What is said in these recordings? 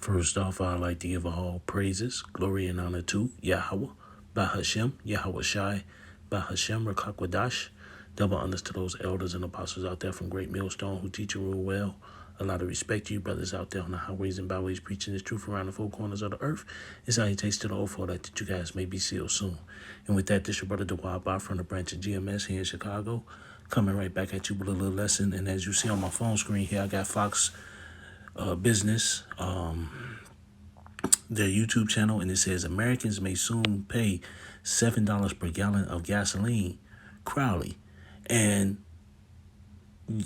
First off, I'd like to give all praises, glory, and honor to Yahweh, Bahashem, Yahweh Shai, Bahashem, Rakakwadash. Double honors to those elders and apostles out there from Great Millstone who teach and rule well. A lot of respect to you brothers out there on the highways and byways preaching this truth around the four corners of the earth. It's salutations to the old for that you guys may be sealed soon. And with that, this your brother Dewad Bar from the branch of GMS here in Chicago. Coming right back at you with a little lesson. And as you see on my phone screen here, I got Fox Business, their YouTube channel, and it says Americans may soon pay $7 per gallon of gasoline. Crowley. And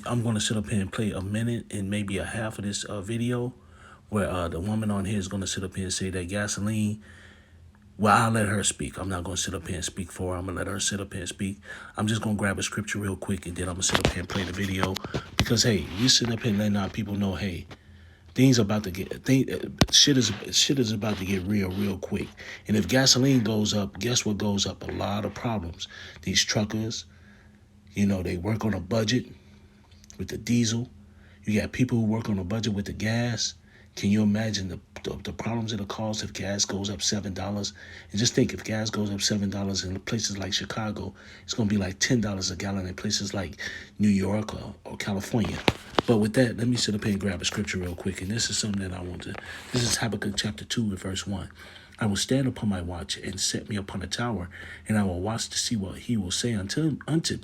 I'm going to sit up here and play a minute and maybe a half of this video where the woman on here is going to sit up here and say that gasoline. Well, I'll let her speak. I'm not going to sit up here and speak for her. I'm going to let her sit up here and speak. I'm just going to grab a scripture real quick, and then I'm going to sit up here and play the video. Because, hey, you sit up here and letting our people know, hey, things about to get shit is about to get real quick. And if gasoline goes up, guess what goes up? A lot of problems. These truckers, they work on a budget with the diesel. You got people who work on a budget with the gas. Can you imagine the problems it'll cause if gas goes up $7? And just think, if gas goes up $7 in places like Chicago, it's going to be like $10 a gallon in places like New York or California. But with that, let me sit up here and grab a scripture real quick. And this is something that I want to. This is Habakkuk chapter 2 and verse 1. I will stand upon my watch and set me upon a tower, and I will watch to see what he will say unto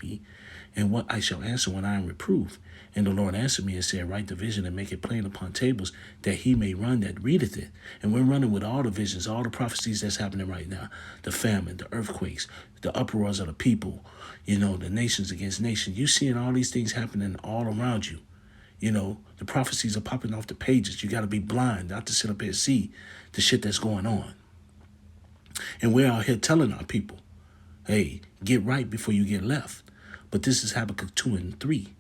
me, and what I shall answer when I am reproved. And the Lord answered me and said, write the vision and make it plain upon tables, that he may run that readeth it. And we're running with all the visions, all the prophecies that's happening right now. The famine, the earthquakes, the uproars of the people, the nations against nations. You seeing all these things happening all around you. The prophecies are popping off the pages. You got to be blind not to sit up here and see the shit that's going on. And we're out here telling our people, hey, get right before you get left. But this is Habakkuk 2 and 3.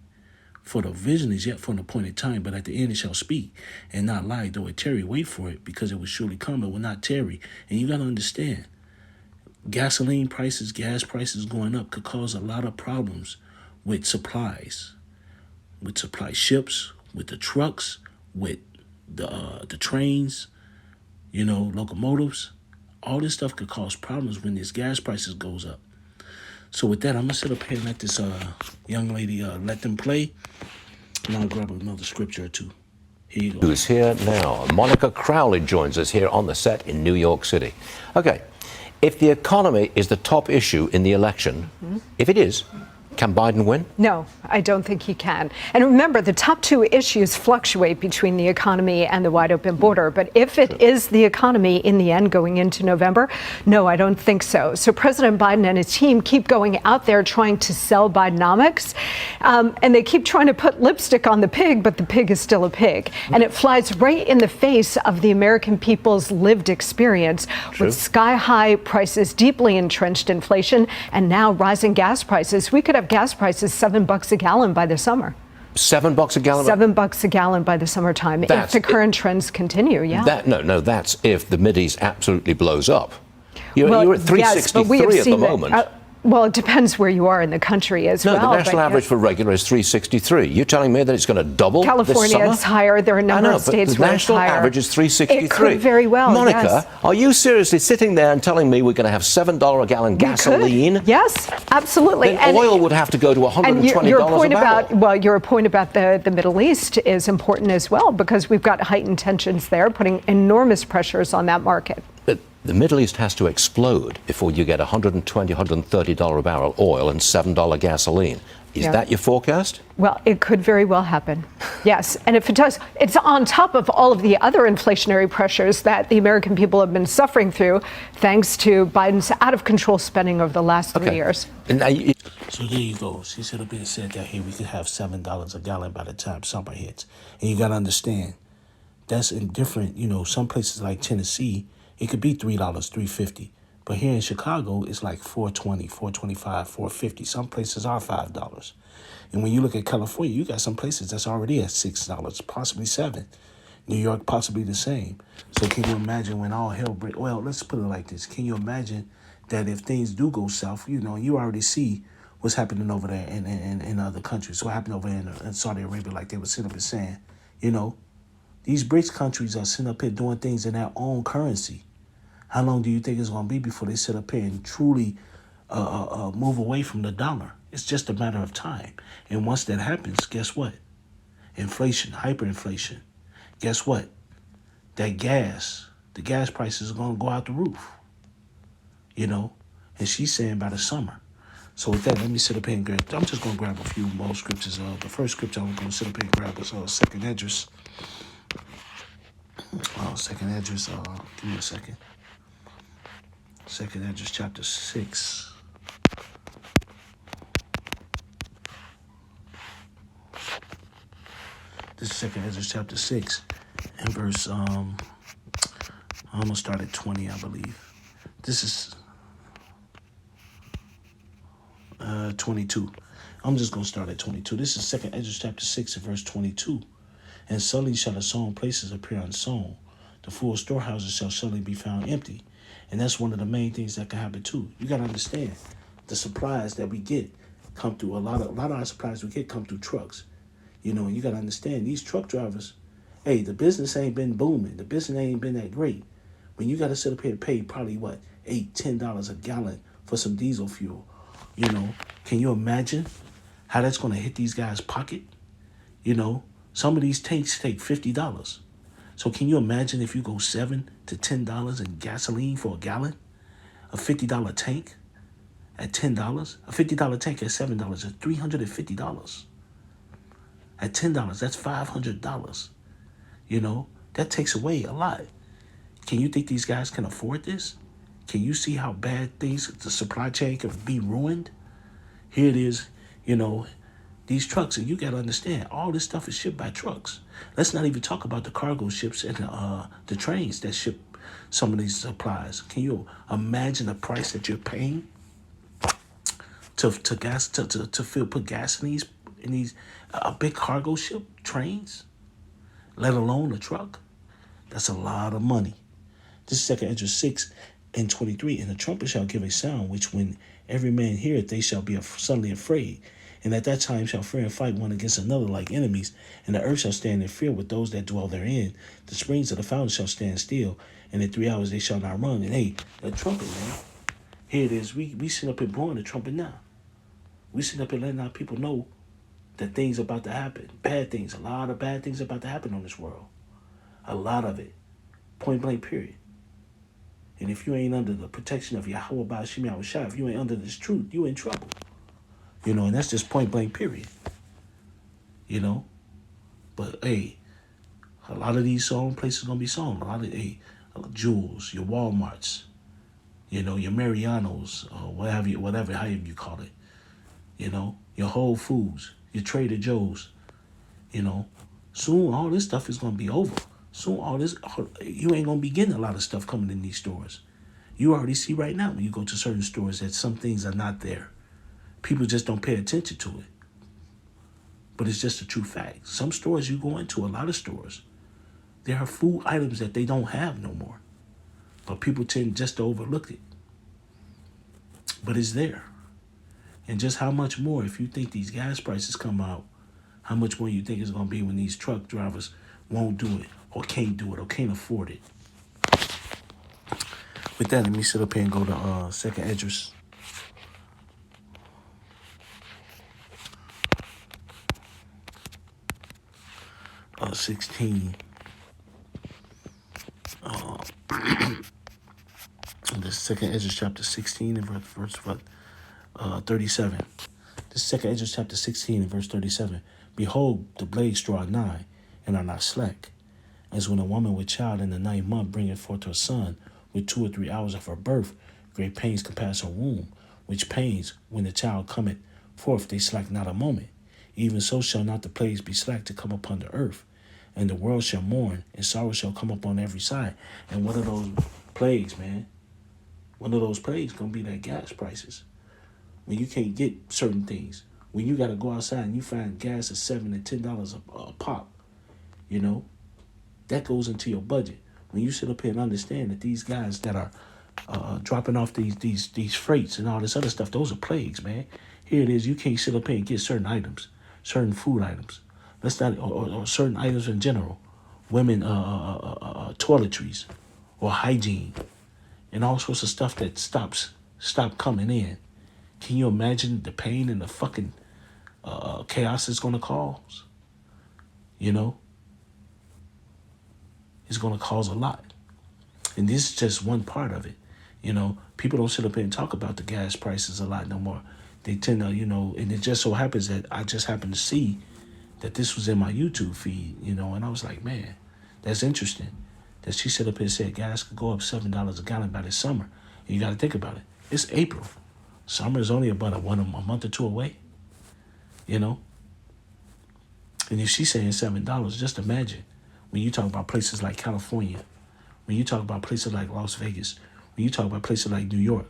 For the vision is yet for an appointed time, but at the end it shall speak and not lie. Though it tarry, wait for it, because it will surely come. It will not tarry. And you got to understand, gasoline prices, gas prices going up could cause a lot of problems with supplies. With supply ships, with the trucks, with the trains, locomotives. All this stuff could cause problems when this gas prices goes up. So with that, I'm going to sit up here and let this young lady let them play. And I'll grab another scripture or two. Here you go. Who's here now? Monica Crowley joins us here on the set in New York City. Okay, if the economy is the top issue in the election, if it is, can Biden win? No, I don't think he can. And remember, the top two issues fluctuate between the economy and the wide open border. But if it is the economy in the end going into November, no, I don't think so. So President Biden and his team keep going out there trying to sell Bidenomics. And they keep trying to put lipstick on the pig, but the pig is still a pig. And it flies right in the face of the American people's lived experience with sky-high prices, deeply entrenched inflation, and now rising gas prices. We could have gas prices $7 a gallon by the summer. $7 a gallon? $7 a gallon by the summertime, if the current trends continue, yeah. No, that's if the Mideast absolutely blows up. You're at 363 at the moment. Well, it depends where you are in the country as well. No, the national average for regular is 363. You're telling me that it's going to double California, this summer? It's higher. There are a number of states where it's higher. The national average is 363. It could very well, Monica, yes. Are you seriously sitting there and telling me we're going to have $7 a gallon gasoline? Yes, absolutely. Then oil would have to go to $120 a barrel. Your point about the Middle East is important as well, because we've got heightened tensions there, putting enormous pressures on that market. But the Middle East has to explode before you get $120, $130 a barrel oil and $7 gasoline. Is that your forecast? Well, it could very well happen. Yes. And if it does, it's on top of all of the other inflationary pressures that the American people have been suffering through, thanks to Biden's out of control spending over the last 3 years. So there you go. She should have been said that here we could have $7 a gallon by the time summer hits. And you got to understand, that's in different, some places like Tennessee, it could be $3, $3.50. But here in Chicago, it's like $4.20, $4.25, $4.50. Some places are $5. And when you look at California, you got some places that's already at $6, possibly $7. New York, possibly the same. So can you imagine when all hell breaks? Well, let's put it like this. Can you imagine that if things do go south, you already see what's happening over there in other countries. What happened over in Saudi Arabia, like they were sitting up and saying, These BRICS countries are sitting up here doing things in their own currency. How long do you think it's going to be before they sit up here and truly move away from the dollar? It's just a matter of time. And once that happens, guess what? Inflation, hyperinflation. Guess what? The gas prices are going to go out the roof. You know? And she's saying by the summer. So with that, let me sit up here and grab. I'm just going to grab a few more scriptures. The first scripture I'm going to sit up here and grab is 2nd Esdras. 2nd Esdras. Give me a second. 2nd Esdras chapter 6. This is 2nd Esdras chapter 6 and verse, I'm going to start at 20, I believe. This is 22. I'm just going to start at 22. This is 2nd Esdras chapter 6 and verse 22. And suddenly shall the sown places appear unsown. The full storehouses shall suddenly be found empty. And that's one of the main things that can happen too. You got to understand, the supplies that we get come through, a lot of our supplies we get come through trucks. You know, and you got to understand, these truck drivers, hey, the business ain't been booming. The business ain't been that great. When you got to sit up here and pay probably, $8, $10 a gallon for some diesel fuel, you know, can you imagine how that's going to hit these guys' pocket? You know, some of these tanks take $50. So can you imagine if you go $7 to $10 in gasoline for a gallon? A $50 tank at $10? A $50 tank at $7 is $350. At $10, that's $500. You know, that takes away a lot. Can you think these guys can afford this? Can you see how bad the supply chain can be ruined? Here it is, you know, these trucks, and you got to understand, all this stuff is shipped by trucks. Let's not even talk about the cargo ships and the trains that ship some of these supplies. Can you imagine the price that you're paying to put gas in these big cargo ship trains, let alone a truck? That's a lot of money. This is 2nd Esdras 6 and 23. And the trumpet shall give a sound, which when every man heareth, they shall be suddenly afraid. And at that time shall fear and fight one against another like enemies. And the earth shall stand in fear with those that dwell therein. The springs of the fountain shall stand still. And in 3 hours they shall not run. And hey, that trumpet, man. Here it is. We sit up here blowing the trumpet now. We sit up here letting our people know that things about to happen. Bad things. A lot of bad things about to happen on this world. A lot of it. Point blank, period. And if you ain't under the protection of Yahweh Ba'ashim Yahushua, if you ain't under this truth, you in trouble. You know, and that's just point blank, period. You know? But, hey, a lot of these sown places going to be sown. A lot of, Jewels, your Walmarts, you know, your Marianos, or whatever, however you call it. You know, your Whole Foods, your Trader Joe's. You know, soon all this stuff is going to be over. Soon you ain't going to be getting a lot of stuff coming in these stores. You already see right now when you go to certain stores that some things are not there. People just don't pay attention to it. But it's just a true fact. Some stores you go into, a lot of stores, there are food items that they don't have no more. But people tend just to overlook it. But it's there. And just how much more, if you think these gas prices come out, how much more you think it's going to be when these truck drivers won't do it or can't do it or can't afford it. With that, let me sit up here and go to 2nd Esdras. Uh, 16. This 2nd Esdras chapter 16 and verse 37. This 2nd Esdras chapter 16 and verse 37. Behold, the blades draw nigh, and are not slack, as when a woman with child in the 9th month bringeth forth her son, with 2 or 3 hours of her birth, great pains compass her womb, which pains, when the child cometh forth, they slack not a moment. Even so shall not the plagues be slack to come upon the earth, and the world shall mourn, and sorrow shall come upon every side. And one of those plagues, man, one of those plagues gonna be that gas prices. When you can't get certain things, when you gotta go outside and you find gas at $7 and $10 a pop, you know, that goes into your budget. When you sit up here and understand that these guys that are dropping off these freights and all this other stuff, those are plagues, man. Here it is. You can't sit up here and get certain items, certain food items. Let's not, or certain items in general. women toiletries or hygiene and all sorts of stuff that stop coming in. Can you imagine the pain and the fucking chaos it's going to cause? You know, it's going to cause a lot. And this is just one part of it. You know, people don't sit up here and talk about the gas prices a lot no more. They tend to, you know, and it just so happens that I just happened to see that this was in my YouTube feed, you know, and I was like, man, that's interesting. That she sit up here and said gas could go up $7 a gallon by this summer. And you got to think about it. It's April. Summer is only about a month or two away, you know. And if she's saying $7, just imagine when you talk about places like California, when you talk about places like Las Vegas, when you talk about places like New York,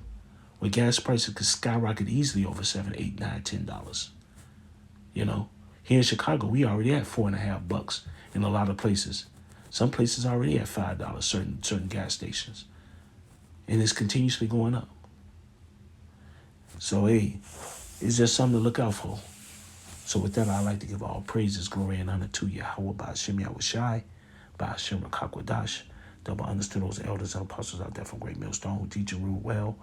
where gas prices could skyrocket easily over $7, $8, $9, $10. You know, here in Chicago, we already at $4.50 in a lot of places. Some places already at $5. Certain gas stations, and it's continuously going up. So hey, it's just something to look out for. So with that, I'd like to give all praises, glory, and honor to Yahweh, Ba'ashem Yahushai, Ba'ashem Rakakwadash. Double understand those elders and apostles out there from Great Millstone who teach and rule well.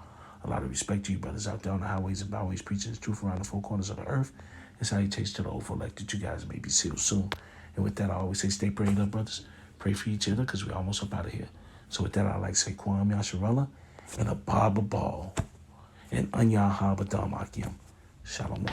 A lot of respect to you brothers out there on the highways and byways preaching the truth around the four corners of the earth. And salutations to the old elect that you guys may be sealed soon. And with that, I always say stay prayed up, brothers. Pray for each other because we're almost up out of here. So with that, I'd like to say Kwam Yasharella and a Baba Ball and Anya Habadam Akim. Shalom.